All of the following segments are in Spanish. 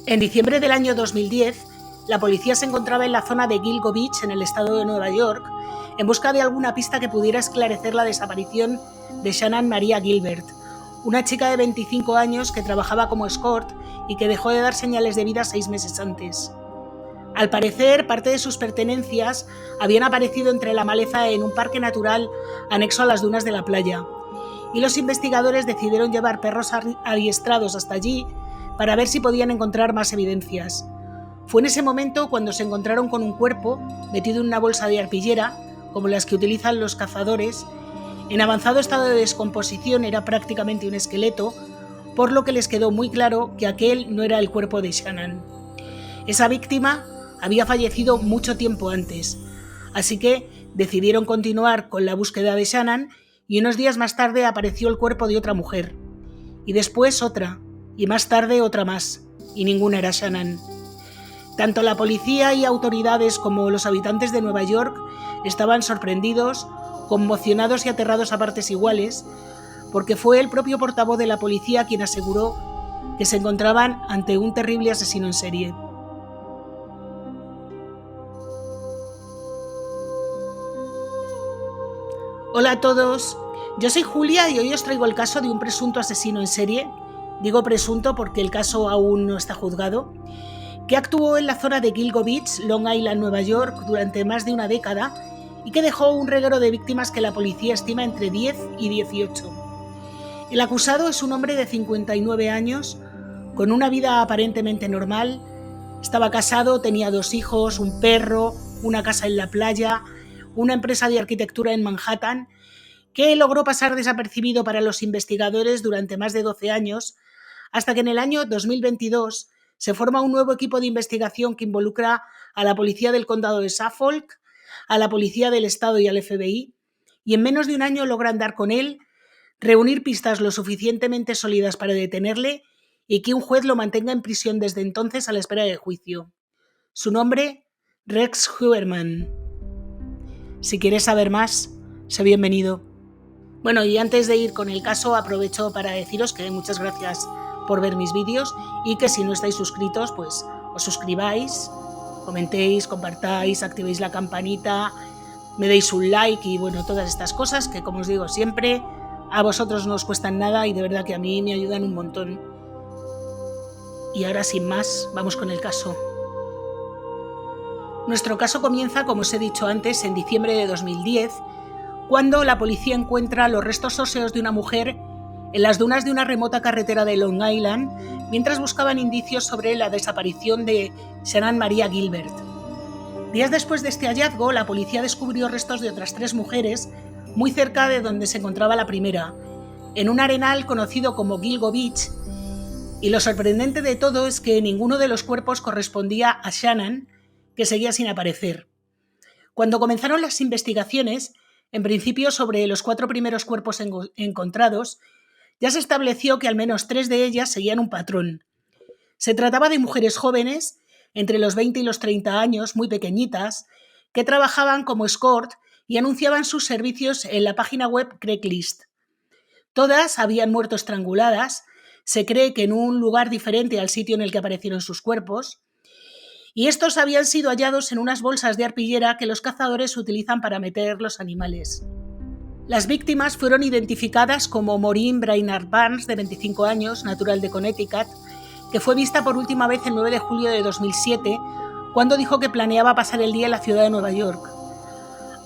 En diciembre del año 2010, la policía se encontraba en la zona de Gilgo Beach, en el estado de Nueva York, en busca de alguna pista que pudiera esclarecer la desaparición de Shannan Maria Gilbert, una chica de 25 años que trabajaba como escort y que dejó de dar señales de vida 6 meses antes. Al parecer, parte de sus pertenencias habían aparecido entre la maleza en un parque natural anexo a las dunas de la playa, y los investigadores decidieron llevar perros adiestrados hasta allí para ver si podían encontrar más evidencias. Fue en ese momento cuando se encontraron con un cuerpo metido en una bolsa de arpillera, como las que utilizan los cazadores. En avanzado estado de descomposición, era prácticamente un esqueleto, por lo que les quedó muy claro que aquel no era el cuerpo de Shannan. Esa víctima había fallecido mucho tiempo antes, así que decidieron continuar con la búsqueda de Shannan, y unos días más tarde apareció el cuerpo de otra mujer, y después otra, y más tarde otra más, y ninguna era Shannan. Tanto la policía y autoridades como los habitantes de Nueva York estaban sorprendidos, conmocionados y aterrados a partes iguales, porque fue el propio portavoz de la policía quien aseguró que se encontraban ante un terrible asesino en serie. Hola a todos, yo soy Julia y hoy os traigo el caso de un presunto asesino en serie. Digo presunto porque el caso aún no está juzgado, que actuó en la zona de Gilgo Beach, Long Island, Nueva York, durante más de una década y que dejó un reguero de víctimas que la policía estima entre 10 y 18. El acusado es un hombre de 59 años, con una vida aparentemente normal. Estaba casado, tenía 2 hijos, un perro, una casa en la playa, una empresa de arquitectura en Manhattan, que logró pasar desapercibido para los investigadores durante más de 12 años, hasta que en el año 2022 se forma un nuevo equipo de investigación que involucra a la policía del condado de Suffolk, a la policía del estado y al FBI, y en menos de un año logran dar con él, reunir pistas lo suficientemente sólidas para detenerle y que un juez lo mantenga en prisión desde entonces a la espera de juicio. Su nombre, Rex Heuermann. Si quieres saber más, sé bienvenido. Bueno, y antes de ir con el caso, aprovecho para deciros que muchas gracias por ver mis vídeos y que si no estáis suscritos, pues os suscribáis, comentéis, compartáis, activéis la campanita, me deis un like y bueno, todas estas cosas que, como os digo siempre, a vosotros no os cuestan nada y de verdad que a mí me ayudan un montón. Y ahora, sin más, vamos con el caso. Nuestro caso comienza, como os he dicho antes, en diciembre de 2010, cuando la policía encuentra los restos óseos de una mujer en las dunas de una remota carretera de Long Island, mientras buscaban indicios sobre la desaparición de Shannan Maria Gilbert. Días después de este hallazgo, la policía descubrió restos de otras 3 mujeres muy cerca de donde se encontraba la primera, en un arenal conocido como Gilgo Beach, y lo sorprendente de todo es que ninguno de los cuerpos correspondía a Shannan, que seguía sin aparecer. Cuando comenzaron las investigaciones, en principio sobre los 4 primeros cuerpos encontrados, ya se estableció que al menos 3 de ellas seguían un patrón. Se trataba de mujeres jóvenes, entre los 20 y los 30 años, muy pequeñitas, que trabajaban como escort y anunciaban sus servicios en la página web Craigslist. Todas habían muerto estranguladas, se cree que en un lugar diferente al sitio en el que aparecieron sus cuerpos, y estos habían sido hallados en unas bolsas de arpillera que los cazadores utilizan para meter los animales. Las víctimas fueron identificadas como Maureen Brainard Barnes, de 25 años, natural de Connecticut, que fue vista por última vez el 9 de julio de 2007, cuando dijo que planeaba pasar el día en la ciudad de Nueva York.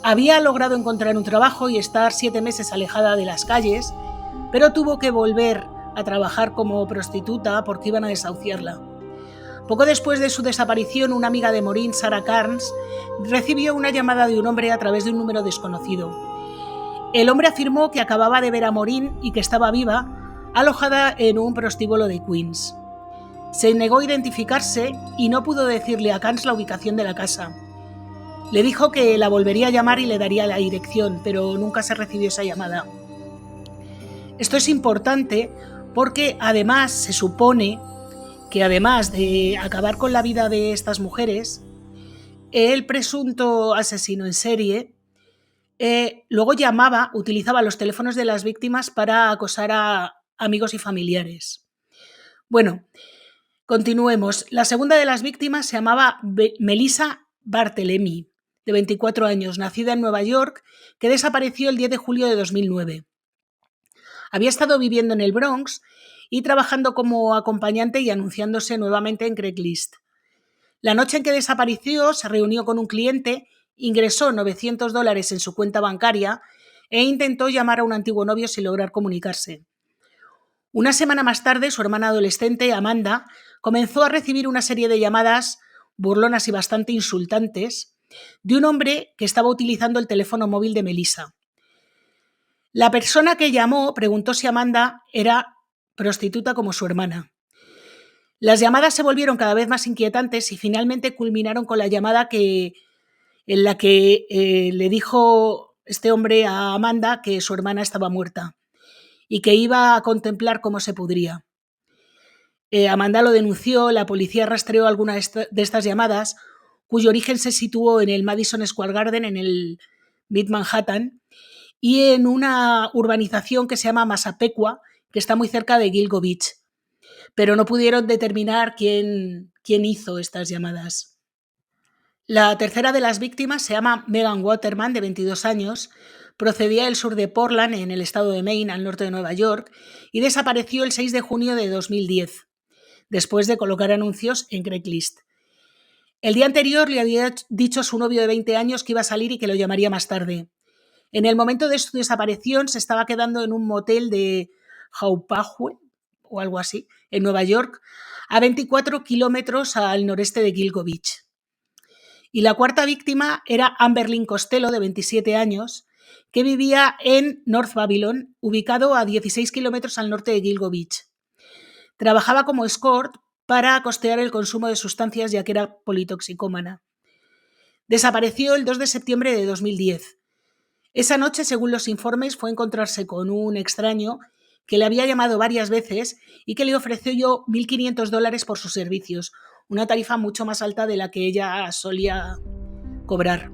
Había logrado encontrar un trabajo y estar 7 meses alejada de las calles, pero tuvo que volver a trabajar como prostituta porque iban a desahuciarla. Poco después de su desaparición, una amiga de Maureen, Sarah Carnes, recibió una llamada de un hombre a través de un número desconocido. El hombre afirmó que acababa de ver a Maureen y que estaba viva, alojada en un prostíbulo de Queens. Se negó a identificarse y no pudo decirle a Carnes la ubicación de la casa. Le dijo que la volvería a llamar y le daría la dirección, pero nunca se recibió esa llamada. Esto es importante porque además se supone que además de acabar con la vida de estas mujeres, el presunto asesino en serie luego utilizaba los teléfonos de las víctimas para acosar a amigos y familiares. Bueno, Continuemos. La segunda de las víctimas se llamaba Melissa Barthelemy, de 24 años, nacida en Nueva York, que desapareció el 10 de julio de 2009. Había estado viviendo en el Bronx y trabajando como acompañante y anunciándose nuevamente en Craigslist. La noche en que desapareció se reunió con un cliente, ingresó $900 en su cuenta bancaria e intentó llamar a un antiguo novio sin lograr comunicarse. Una semana más tarde, su hermana adolescente, Amanda, comenzó a recibir una serie de llamadas burlonas y bastante insultantes de un hombre que estaba utilizando el teléfono móvil de Melissa. La persona que llamó preguntó si Amanda era prostituta como su hermana. Las llamadas se volvieron cada vez más inquietantes y finalmente culminaron con la llamada en la que le dijo este hombre a Amanda que su hermana estaba muerta y que iba a contemplar cómo se pudría. Amanda lo denunció, la policía rastreó alguna de estas llamadas, cuyo origen se situó en el Madison Square Garden, en el Mid Manhattan, y en una urbanización que se llama Massapequa, que está muy cerca de Gilgo Beach. Pero no pudieron determinar quién hizo estas llamadas. La tercera de las víctimas se llama Megan Waterman, de 22 años, procedía del sur de Portland, en el estado de Maine, al norte de Nueva York, y desapareció el 6 de junio de 2010, después de colocar anuncios en Craigslist. El día anterior le había dicho a su novio de 20 años que iba a salir y que lo llamaría más tarde. En el momento de su desaparición se estaba quedando en un motel de Hauppauge, o algo así, en Nueva York, a 24 kilómetros al noreste de Gilgo Beach. Y la cuarta víctima era Amberlynn Costello, de 27 años, que vivía en North Babylon, ubicado a 16 kilómetros al norte de Gilgo Beach. Trabajaba como escort para costear el consumo de sustancias, ya que era politoxicómana. Desapareció el 2 de septiembre de 2010. Esa noche, según los informes, fue a encontrarse con un extraño que le había llamado varias veces y que le ofreció $1.500 por sus servicios, una tarifa mucho más alta de la que ella solía cobrar.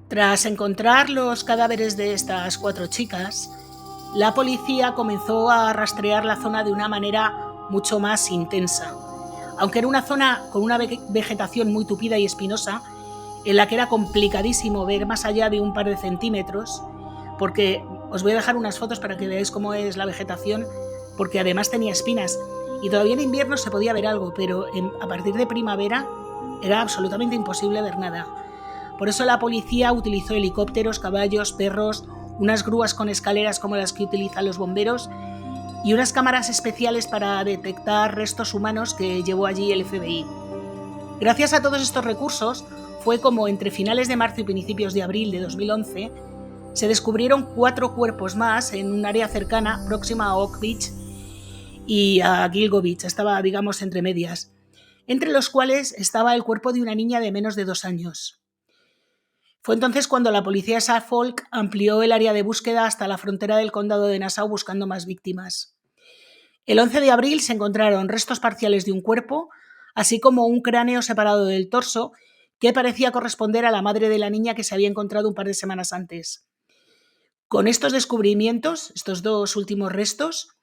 Tras encontrar los cadáveres de estas 4 chicas, la policía comenzó a rastrear la zona de una manera mucho más intensa. Aunque era una zona con una vegetación muy tupida y espinosa, en la que era complicadísimo ver más allá de un par de centímetros, porque os voy a dejar unas fotos para que veáis cómo es la vegetación, porque además tenía espinas y todavía en invierno se podía ver algo, pero a partir de primavera era absolutamente imposible ver nada. Por eso la policía utilizó helicópteros, caballos, perros, unas grúas con escaleras como las que utilizan los bomberos y unas cámaras especiales para detectar restos humanos que llevó allí el FBI. Gracias a todos estos recursos, fue como entre finales de marzo y principios de abril de 2011 se descubrieron 4 cuerpos más en un área cercana, próxima a Oak Beach y a Gilgo Beach, estaba, digamos, entre medias, entre los cuales estaba el cuerpo de una niña de menos de 2 años. Fue entonces cuando la policía de Suffolk amplió el área de búsqueda hasta la frontera del condado de Nassau buscando más víctimas. El 11 de abril se encontraron restos parciales de un cuerpo, así como un cráneo separado del torso que parecía corresponder a la madre de la niña que se había encontrado un par de semanas antes. Con estos descubrimientos, estos 2 últimos restos,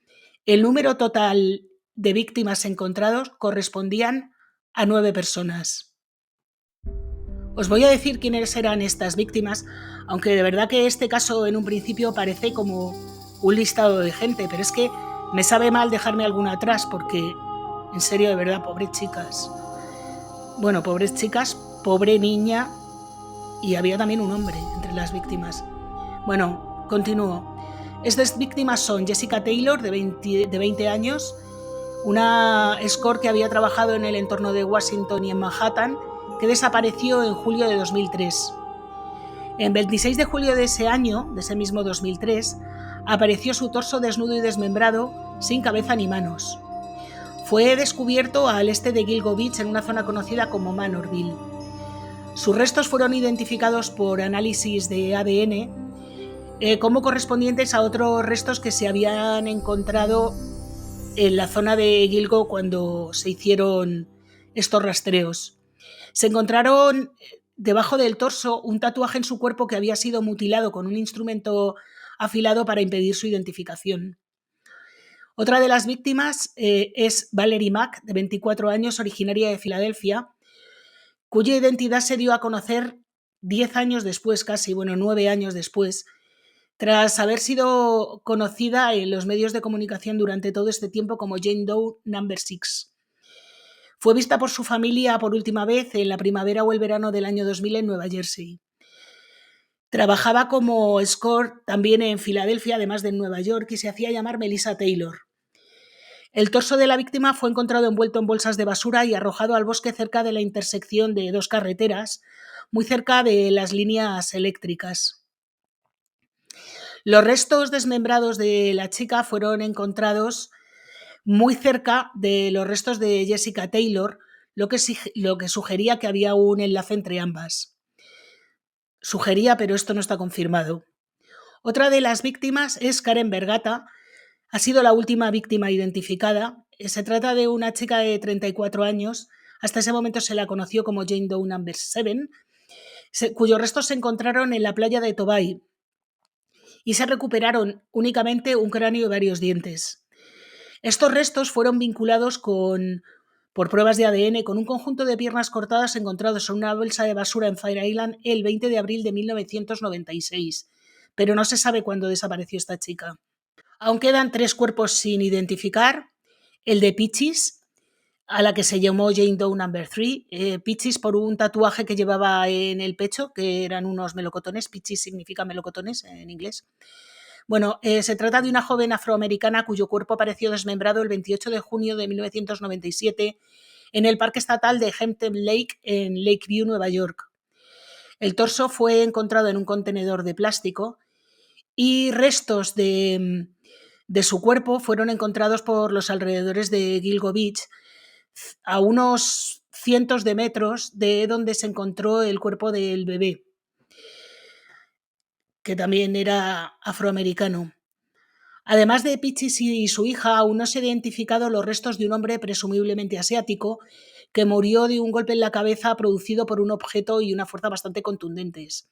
el número total de víctimas encontrados correspondían a 9 personas. Os voy a decir quiénes eran estas víctimas, aunque de verdad que este caso en un principio parece como un listado de gente, pero es que me sabe mal dejarme alguna atrás porque, en serio, de verdad, pobres chicas. Bueno, pobres chicas, pobre niña, y había también un hombre entre las víctimas. Bueno, continúo. Estas víctimas son Jessica Taylor, de 20 años, una escort que había trabajado en el entorno de Washington y en Manhattan, que desapareció en julio de 2003. En 26 de julio de ese año, de ese mismo 2003, apareció su torso desnudo y desmembrado, sin cabeza ni manos. Fue descubierto al este de Gilgo Beach, en una zona conocida como Manorville. Sus restos fueron identificados por análisis de ADN como correspondientes a otros restos que se habían encontrado en la zona de Gilgo cuando se hicieron estos rastreos. Se encontraron debajo del torso un tatuaje en su cuerpo que había sido mutilado con un instrumento afilado para impedir su identificación. Otra de las víctimas es Valerie Mack, de 24 años, originaria de Filadelfia, cuya identidad se dio a conocer 10 años después, casi, 9 años después, tras haber sido conocida en los medios de comunicación durante todo este tiempo como Jane Doe Number 6. Fue vista por su familia por última vez en la primavera o el verano del año 2000 en Nueva Jersey. Trabajaba como escort también en Filadelfia, además de en Nueva York, y se hacía llamar Melissa Taylor. El torso de la víctima fue encontrado envuelto en bolsas de basura y arrojado al bosque cerca de la intersección de dos carreteras, muy cerca de las líneas eléctricas. Los restos desmembrados de la chica fueron encontrados muy cerca de los restos de Jessica Taylor, lo que sugería que había un enlace entre ambas. Sugería, pero esto no está confirmado. Otra de las víctimas es Karen Vergata. Ha sido la última víctima identificada. Se trata de una chica de 34 años. Hasta ese momento se la conoció como Jane Doe Number 7, cuyos restos se encontraron en la playa de Tobay y se recuperaron únicamente un cráneo y varios dientes. Estos restos fueron vinculados por pruebas de ADN con un conjunto de piernas cortadas encontrados en una bolsa de basura en Fire Island el 20 de abril de 1996, pero no se sabe cuándo desapareció esta chica. Aún quedan 3 cuerpos sin identificar: el de Peaches, a la que se llamó Jane Doe Number 3, Peaches por un tatuaje que llevaba en el pecho, que eran unos melocotones. Peaches significa melocotones en inglés. Se trata de una joven afroamericana cuyo cuerpo apareció desmembrado el 28 de junio de 1997 en el Parque Estatal de Hampton Lake en Lakeview, Nueva York. El torso fue encontrado en un contenedor de plástico y restos de su cuerpo fueron encontrados por los alrededores de Gilgo Beach, a unos cientos de metros de donde se encontró el cuerpo del bebé, que también era afroamericano. Además de Peaches y su hija, aún no se han identificado los restos de un hombre presumiblemente asiático que murió de un golpe en la cabeza producido por un objeto y una fuerza bastante contundentes.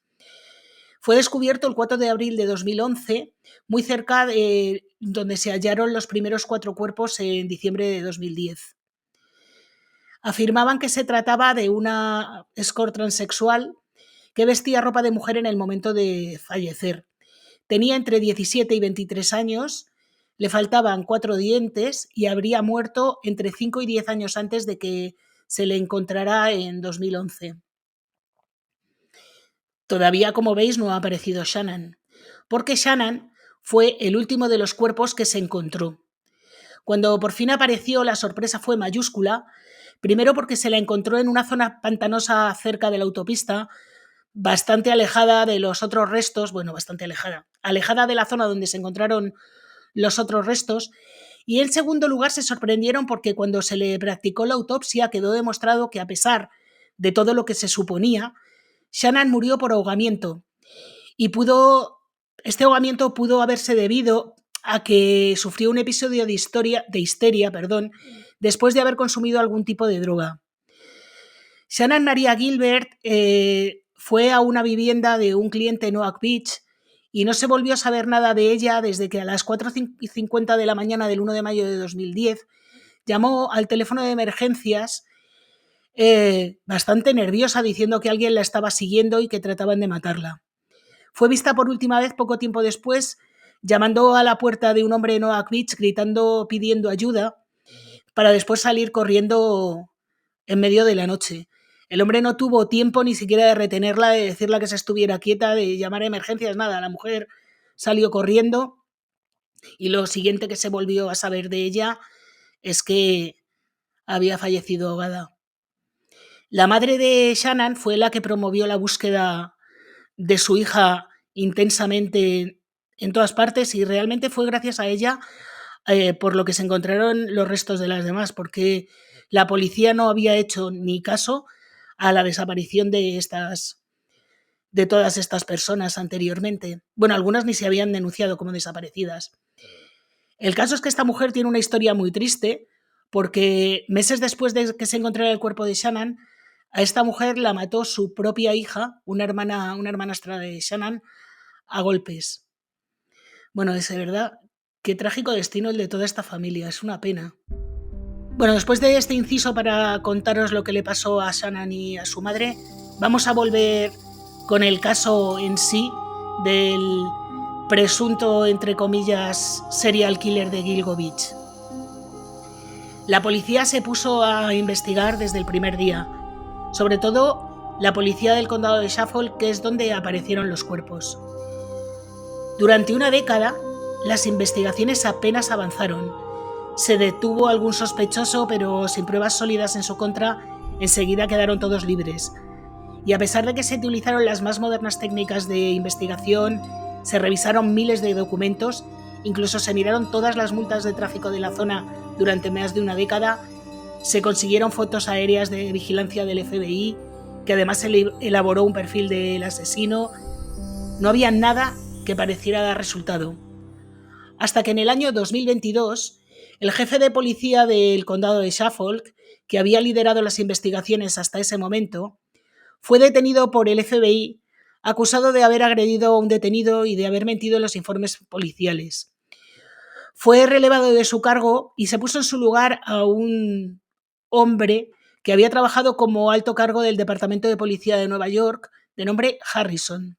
Fue descubierto el 4 de abril de 2011, muy cerca de donde se hallaron los primeros 4 cuerpos en diciembre de 2010. Afirmaban que se trataba de una escort transexual que vestía ropa de mujer en el momento de fallecer. Tenía entre 17 y 23 años, le faltaban 4 dientes y habría muerto entre 5 y 10 años antes de que se le encontrara en 2011. Todavía, como veis, no ha aparecido Shannan, porque Shannan fue el último de los cuerpos que se encontró. Cuando por fin apareció, la sorpresa fue mayúscula, primero porque se la encontró en una zona pantanosa cerca de la autopista, bastante alejada de los otros restos, bastante alejada de la zona donde se encontraron los otros restos, y en segundo lugar se sorprendieron porque cuando se le practicó la autopsia quedó demostrado que, a pesar de todo lo que se suponía, Shannan murió por ahogamiento, y este ahogamiento pudo haberse debido a que sufrió un episodio de histeria, después de haber consumido algún tipo de droga. Shannan Maria Gilbert fue a una vivienda de un cliente en Oak Beach y no se volvió a saber nada de ella desde que a las 4:50 de la mañana del 1 de mayo de 2010 llamó al teléfono de emergencias bastante nerviosa, diciendo que alguien la estaba siguiendo y que trataban de matarla. Fue vista por última vez poco tiempo después, llamando a la puerta de un hombre en Oak Beach, pidiendo ayuda, para después salir corriendo en medio de la noche. El hombre no tuvo tiempo ni siquiera de retenerla, de decirle que se estuviera quieta, de llamar a emergencias, nada. La mujer salió corriendo y lo siguiente que se volvió a saber de ella es que había fallecido ahogada. La madre de Shannan fue la que promovió la búsqueda de su hija intensamente en todas partes, y realmente fue gracias a ella por lo que se encontraron los restos de las demás, porque la policía no había hecho ni caso a la desaparición de todas estas personas anteriormente. Algunas ni se habían denunciado como desaparecidas. El caso es que esta mujer tiene una historia muy triste, porque meses después de que se encontrara el cuerpo de Shannan, a esta mujer la mató su propia hija, una hermanastra de Shannan, a golpes. Es de verdad Qué trágico destino el de toda esta familia, es una pena. Bueno, después de este inciso para contaros lo que le pasó a Shannon y a su madre, vamos a volver con el caso en sí del presunto, entre comillas, serial killer de Gilgo Beach. La policía se puso a investigar desde el primer día, sobre todo la policía del condado de Suffolk, que es donde aparecieron los cuerpos. Durante una década, las investigaciones apenas avanzaron. Se detuvo algún sospechoso, pero sin pruebas sólidas en su contra, enseguida quedaron todos libres. Y a pesar de que se utilizaron las más modernas técnicas de investigación, se revisaron miles de documentos, incluso se miraron todas las multas de tráfico de la zona durante más de una década, se consiguieron fotos aéreas de vigilancia del FBI, que además se elaboró un perfil del asesino, no había nada que pareciera dar resultado. Hasta que en el año 2022, el jefe de policía del condado de Suffolk, que había liderado las investigaciones hasta ese momento, fue detenido por el FBI, acusado de haber agredido a un detenido y de haber mentido en los informes policiales. Fue relevado de su cargo y se puso en su lugar a un hombre que había trabajado como alto cargo del Departamento de Policía de Nueva York, de nombre Harrison.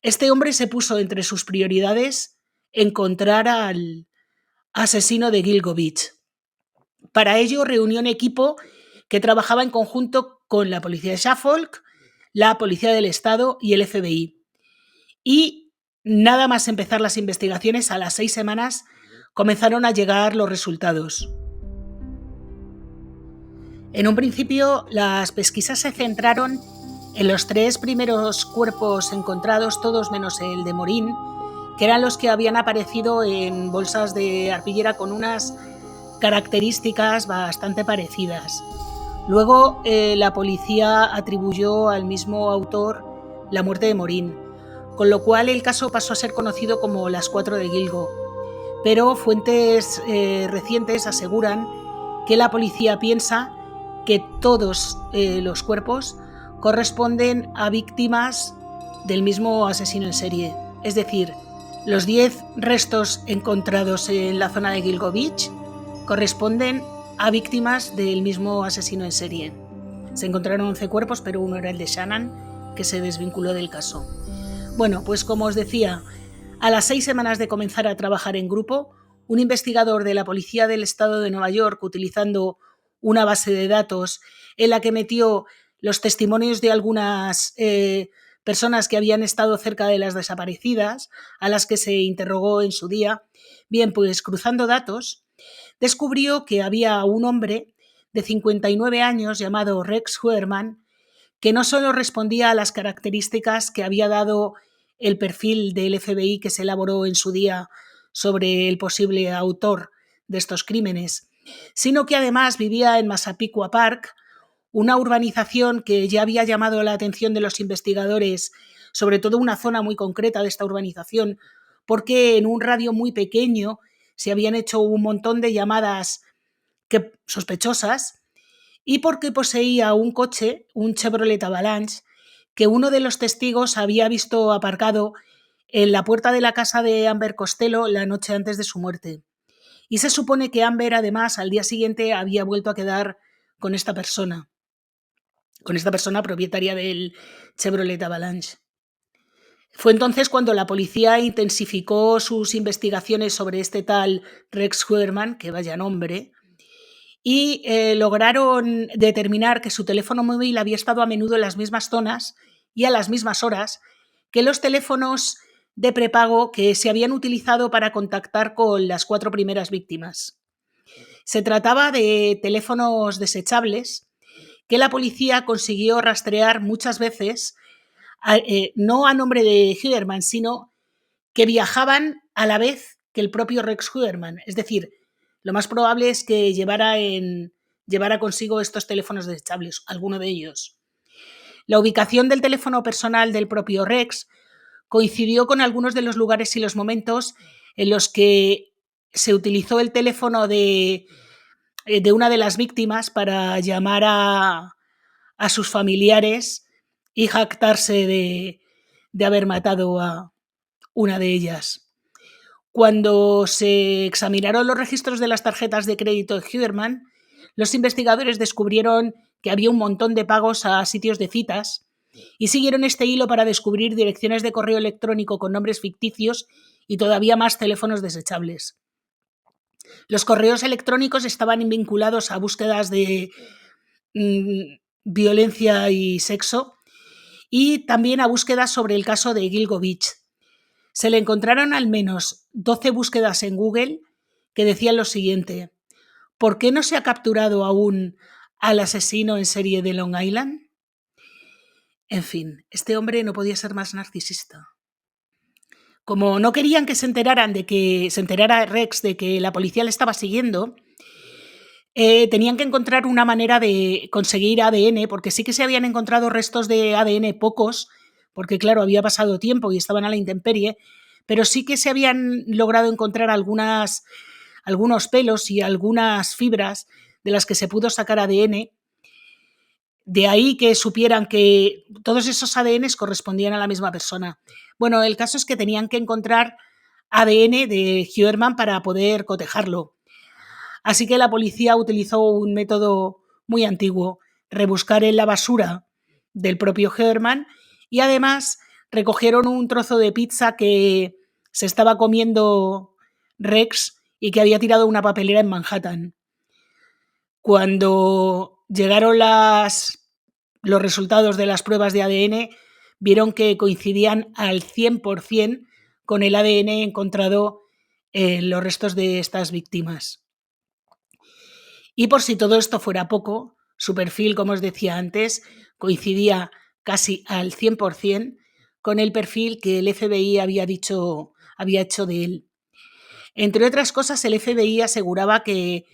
Este hombre se puso entre sus prioridades encontrar al asesino de Gilgo Beach. Para ello reunió un equipo que trabajaba en conjunto con la policía de Suffolk, la policía del estado y el FBI. Y nada más empezar las investigaciones, a las 6 semanas comenzaron a llegar los resultados. En un principio, las pesquisas se centraron en los 3 primeros cuerpos encontrados, todos menos el de Morín, que eran los que habían aparecido en bolsas de arpillera con unas características bastante parecidas. Luego, la policía atribuyó al mismo autor la muerte de Morín, con lo cual el caso pasó a ser conocido como las 4 de Gilgo. Pero fuentes recientes aseguran que la policía piensa que todos los cuerpos corresponden a víctimas del mismo asesino en serie. Es decir, los 10 restos encontrados en la zona de Gilgo Beach corresponden a víctimas del mismo asesino en serie. Se encontraron 11 cuerpos, pero uno era el de Shannon, que se desvinculó del caso. Bueno, pues como os decía, a las 6 semanas de comenzar a trabajar en grupo, un investigador de la Policía del Estado de Nueva York, utilizando una base de datos en la que metió los testimonios de algunas personas que habían estado cerca de las desaparecidas, a las que se interrogó en su día, bien, pues cruzando datos, descubrió que había un hombre de 59 años llamado Rex Huerman, que no solo respondía a las características que había dado el perfil del FBI que se elaboró en su día sobre el posible autor de estos crímenes, sino que además vivía en Massapequa Park, una urbanización que ya había llamado la atención de los investigadores, sobre todo una zona muy concreta de esta urbanización, porque en un radio muy pequeño se habían hecho un montón de llamadas sospechosas, y porque poseía un coche, un Chevrolet Avalanche, que uno de los testigos había visto aparcado en la puerta de la casa de Amber Costello la noche antes de su muerte. Y se supone que Amber, además, al día siguiente había vuelto a quedar con esta persona propietaria del Chevrolet Avalanche. Fue entonces cuando la policía intensificó sus investigaciones sobre este tal Rex Huerman, que vaya nombre, y lograron determinar que su teléfono móvil había estado a menudo en las mismas zonas y a las mismas horas que los teléfonos de prepago que se habían utilizado para contactar con las 4 primeras víctimas. Se trataba de teléfonos desechables que la policía consiguió rastrear muchas veces, no a nombre de Huerman, sino que viajaban a la vez que el propio Rex Huerman. Es decir, lo más probable es que llevara consigo estos teléfonos desechables, alguno de ellos. La ubicación del teléfono personal del propio Rex coincidió con algunos de los lugares y los momentos en los que se utilizó el teléfono de una de las víctimas para llamar a sus familiares y jactarse de haber matado a una de ellas. Cuando se examinaron los registros de las tarjetas de crédito de Huerman, los investigadores descubrieron que había un montón de pagos a sitios de citas y siguieron este hilo para descubrir direcciones de correo electrónico con nombres ficticios y todavía más teléfonos desechables. Los correos electrónicos estaban vinculados a búsquedas de violencia y sexo y también a búsquedas sobre el caso de Gilgovich. Se le encontraron al menos 12 búsquedas en Google que decían lo siguiente: ¿por qué no se ha capturado aún al asesino en serie de Long Island? En fin, este hombre no podía ser más narcisista. Como no querían que se enterara Rex de que la policía le estaba siguiendo, tenían que encontrar una manera de conseguir ADN, porque sí que se habían encontrado restos de ADN, pocos, porque claro, había pasado tiempo y estaban a la intemperie, pero sí que se habían logrado encontrar algunos pelos y algunas fibras de las que se pudo sacar ADN. De ahí que supieran que todos esos ADNs correspondían a la misma persona. Bueno, el caso es que tenían que encontrar ADN de Huerman para poder cotejarlo. Así que la policía utilizó un método muy antiguo: rebuscar en la basura del propio Huerman, y además recogieron un trozo de pizza que se estaba comiendo Rex y que había tirado una papelera en Manhattan. Cuando llegaron los resultados de las pruebas de ADN, vieron que coincidían al 100% con el ADN encontrado en los restos de estas víctimas. Y por si todo esto fuera poco, su perfil, como os decía antes, coincidía casi al 100% con el perfil que el FBI había hecho de él. Entre otras cosas, el FBI aseguraba que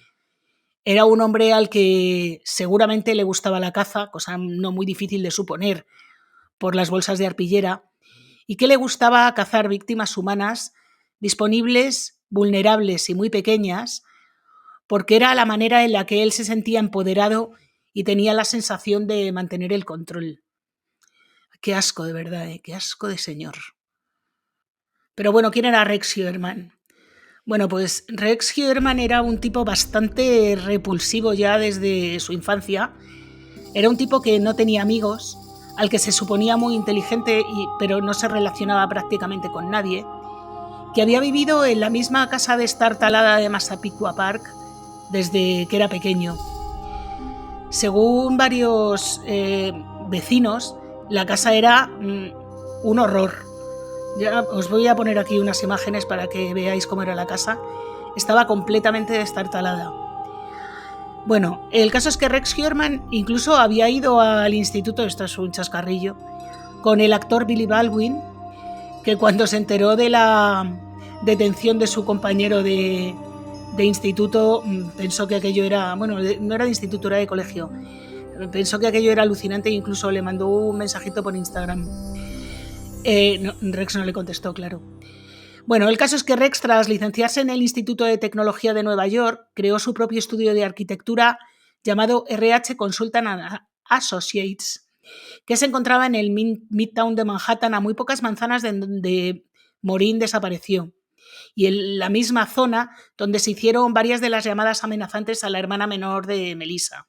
era un hombre al que seguramente le gustaba la caza, cosa no muy difícil de suponer por las bolsas de arpillera, y que le gustaba cazar víctimas humanas disponibles, vulnerables y muy pequeñas, porque era la manera en la que él se sentía empoderado y tenía la sensación de mantener el control. Qué asco, de verdad, qué asco de señor. Pero bueno, ¿quién era Rex Huerman? Bueno, pues Rex Huerman era un tipo bastante repulsivo ya desde su infancia. Era un tipo que no tenía amigos, al que se suponía muy inteligente, pero no se relacionaba prácticamente con nadie, que había vivido en la misma casa de estar talada de Massapequa Park desde que era pequeño. Según varios vecinos, la casa era un horror. Ya os voy a poner aquí unas imágenes para que veáis cómo era la casa. Estaba completamente destartalada. Bueno, el caso es que Rex Huerman incluso había ido al instituto, esto es un chascarrillo, con el actor Billy Baldwin, que cuando se enteró de la detención de su compañero de instituto, pensó que aquello era, bueno, no era de instituto, era de colegio, pensó que aquello era alucinante e incluso le mandó un mensajito por Instagram. Rex no le contestó, claro. Bueno, el caso es que Rex, tras licenciarse en el Instituto de Tecnología de Nueva York, creó su propio estudio de arquitectura llamado RH Consultant Associates, que se encontraba en el Midtown de Manhattan, a muy pocas manzanas de donde Maureen desapareció, y en la misma zona donde se hicieron varias de las llamadas amenazantes a la hermana menor de Melissa.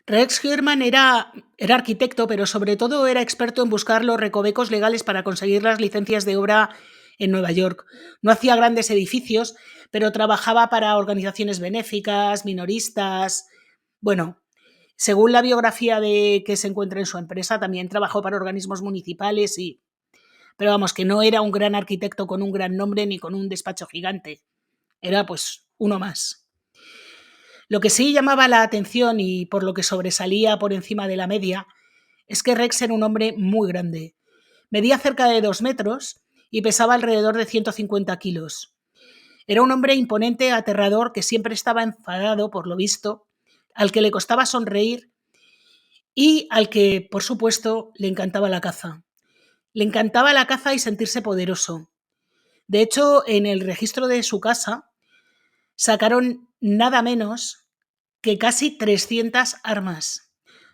Rex Huerman era arquitecto, pero sobre todo era experto en buscar los recovecos legales para conseguir las licencias de obra en Nueva York. No hacía grandes edificios, pero trabajaba para organizaciones benéficas, minoristas. Bueno, según la biografía que se encuentra en su empresa, también trabajó para organismos municipales pero vamos, que no era un gran arquitecto con un gran nombre ni con un despacho gigante. Era pues uno más. Lo que sí llamaba la atención y por lo que sobresalía por encima de la media es que Rex era un hombre muy grande. Medía cerca de 2 metros y pesaba alrededor de 150 kilos. Era un hombre imponente, aterrador, que siempre estaba enfadado, por lo visto, al que le costaba sonreír y al que, por supuesto, le encantaba la caza. Le encantaba la caza y sentirse poderoso. De hecho, en el registro de su casa sacaron nada menos que casi 300 armas.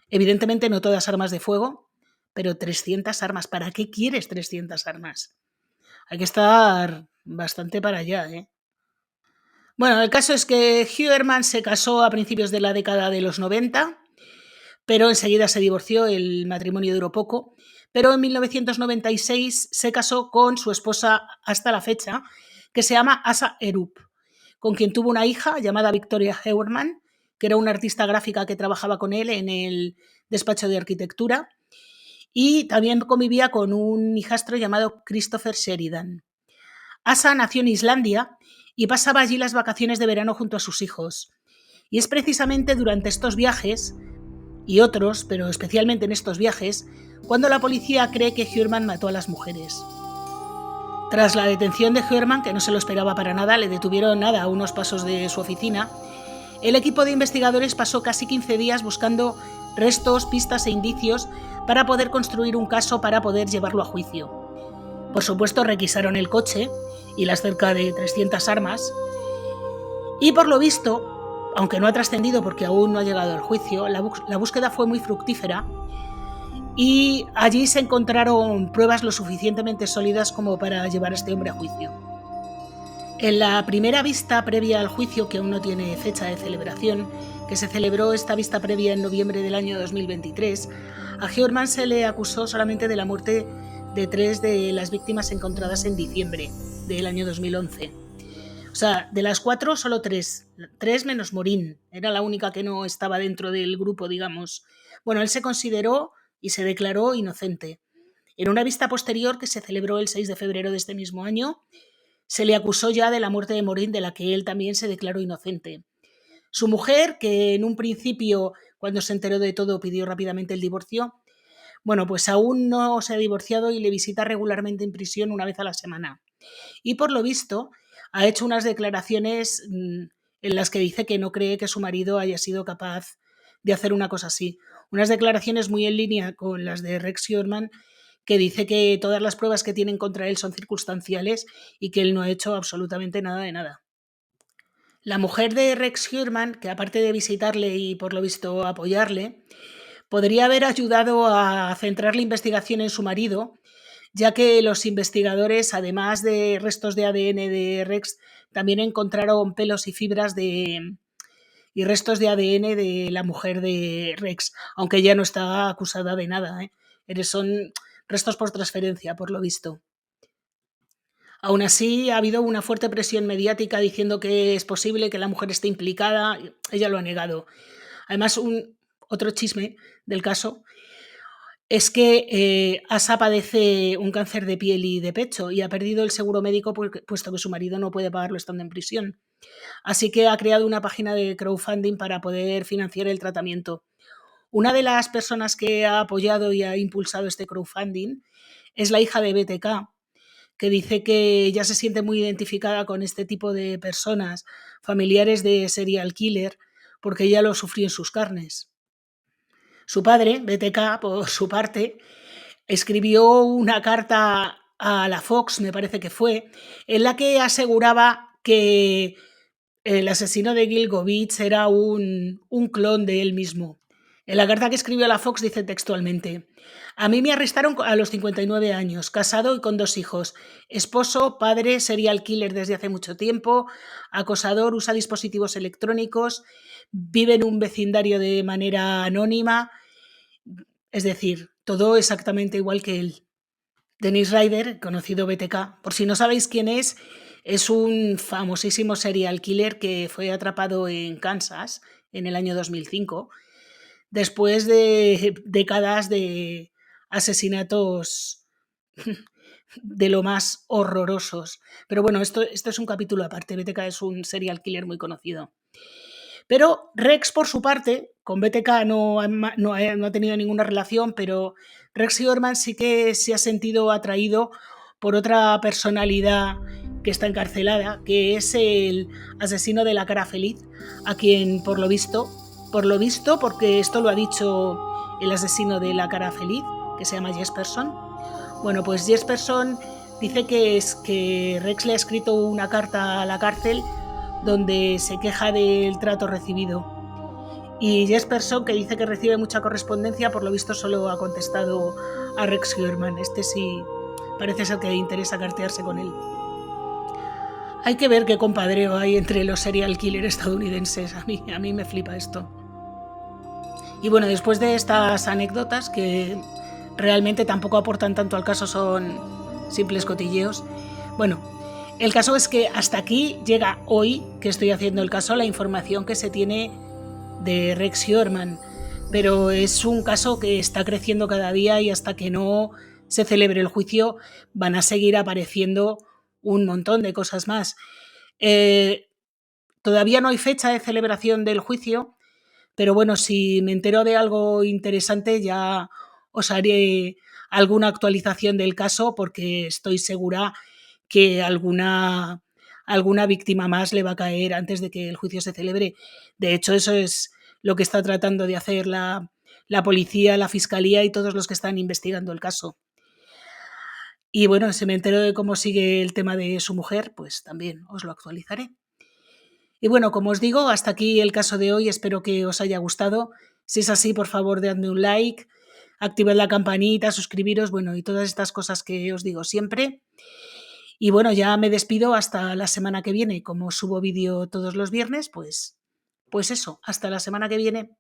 Evidentemente no todas armas de fuego, pero 300 armas. ¿Para qué quieres 300 armas? Hay que estar bastante para allá, ¿eh? Bueno, el caso es que Huerman se casó a principios de la década de los 90, pero enseguida se divorció, el matrimonio duró poco, pero en 1996 se casó con su esposa hasta la fecha, que se llama Asa Erup, con quien tuvo una hija llamada Victoria Huerman, que era una artista gráfica que trabajaba con él en el despacho de arquitectura, y también convivía con un hijastro llamado Christopher Sheridan. Asa nació en Islandia y pasaba allí las vacaciones de verano junto a sus hijos. Y es precisamente durante estos viajes, y otros, pero especialmente en estos viajes, cuando la policía cree que Huerman mató a las mujeres. Tras la detención de Huerman, que no se lo esperaba para nada, le detuvieron a unos pasos de su oficina, el equipo de investigadores pasó casi 15 días buscando restos, pistas e indicios para poder construir un caso para poder llevarlo a juicio. Por supuesto, requisaron el coche y las cerca de 300 armas, y por lo visto, aunque no ha trascendido porque aún no ha llegado al juicio, la búsqueda fue muy fructífera y allí se encontraron pruebas lo suficientemente sólidas como para llevar a este hombre a juicio. En la primera vista previa al juicio, que aún no tiene fecha de celebración, que se celebró esta vista previa en noviembre del año 2023, a Huerman se le acusó solamente de la muerte de 3 de las víctimas encontradas en diciembre del año 2011. O sea, de las 4, solo 3. 3 menos Morín. Era la única que no estaba dentro del grupo, digamos. Bueno, él se consideró y se declaró inocente. En una vista posterior que se celebró el 6 de febrero de este mismo año, se le acusó ya de la muerte de Morín, de la que él también se declaró inocente. Su mujer, que en un principio, cuando se enteró de todo, pidió rápidamente el divorcio, bueno, pues aún no se ha divorciado y le visita regularmente en prisión una vez a la semana. Y por lo visto, ha hecho unas declaraciones en las que dice que no cree que su marido haya sido capaz de hacer una cosa así. Unas declaraciones muy en línea con las de Rex Huerman, que dice que todas las pruebas que tienen contra él son circunstanciales y que él no ha hecho absolutamente nada de nada. La mujer de Rex Huerman, que aparte de visitarle y por lo visto apoyarle, podría haber ayudado a centrar la investigación en su marido, ya que los investigadores, además de restos de ADN de Rex, también encontraron pelos y fibras y restos de ADN de la mujer de Rex, aunque ella no está acusada de nada, ¿eh? Son restos por transferencia, por lo visto. Aún así, ha habido una fuerte presión mediática diciendo que es posible que la mujer esté implicada. Ella lo ha negado. Además, otro chisme del caso es que Asa padece un cáncer de piel y de pecho y ha perdido el seguro médico puesto que su marido no puede pagarlo estando en prisión. Así que ha creado una página de crowdfunding para poder financiar el tratamiento. Una de las personas que ha apoyado y ha impulsado este crowdfunding es la hija de BTK, que dice que ella se siente muy identificada con este tipo de personas, familiares de serial killer, porque ella lo sufrió en sus carnes. Su padre, BTK, por su parte, escribió una carta a la Fox, me parece que fue, en la que aseguraba que el asesino de Gilgovich era un clon de él mismo. En la carta que escribió a la Fox dice textualmente: a mí me arrestaron a los 59 años, casado y con 2 hijos, esposo, padre, serial killer desde hace mucho tiempo, acosador, usa dispositivos electrónicos, vive en un vecindario de manera anónima, es decir, todo exactamente igual que él. Dennis Rader, conocido BTK, por si no sabéis quién es un famosísimo serial killer que fue atrapado en Kansas en el año 2005, después de décadas de asesinatos de lo más horrorosos. Pero bueno, esto es un capítulo aparte. BTK es un serial killer muy conocido. Pero Rex, por su parte, con BTK no ha tenido ninguna relación, pero Rex Huerman sí que se ha sentido atraído por otra personalidad que está encarcelada, que es el asesino de la cara feliz, a quien por lo visto, porque esto lo ha dicho el asesino de la cara feliz, que se llama Jesperson. Bueno, pues Jesperson dice que Rex le ha escrito una carta a la cárcel donde se queja del trato recibido. Y Jesperson, que dice que recibe mucha correspondencia, por lo visto solo ha contestado a Rex Huerman. Este sí parece ser que le interesa cartearse con él. Hay que ver qué compadreo hay entre los serial killer estadounidenses. A mí me flipa esto. Y bueno, después de estas anécdotas que realmente tampoco aportan tanto al caso, son simples cotilleos. Bueno, el caso es que hasta aquí llega hoy, que estoy haciendo el caso, la información que se tiene de Rex Heuermann. Pero es un caso que está creciendo cada día y hasta que no se celebre el juicio van a seguir apareciendo un montón de cosas más. Todavía no hay fecha de celebración del juicio, pero bueno, si me entero de algo interesante ya os haré alguna actualización del caso porque estoy segura que alguna víctima más le va a caer antes de que el juicio se celebre. De hecho, eso es lo que está tratando de hacer la policía, la fiscalía y todos los que están investigando el caso. Y bueno, si me entero de cómo sigue el tema de su mujer, pues también os lo actualizaré. Y bueno, como os digo, hasta aquí el caso de hoy. Espero que os haya gustado. Si es así, por favor, dadme un like, activad la campanita, suscribiros, bueno, y todas estas cosas que os digo siempre. Y bueno, ya me despido hasta la semana que viene. Como subo vídeo todos los viernes, pues eso, hasta la semana que viene.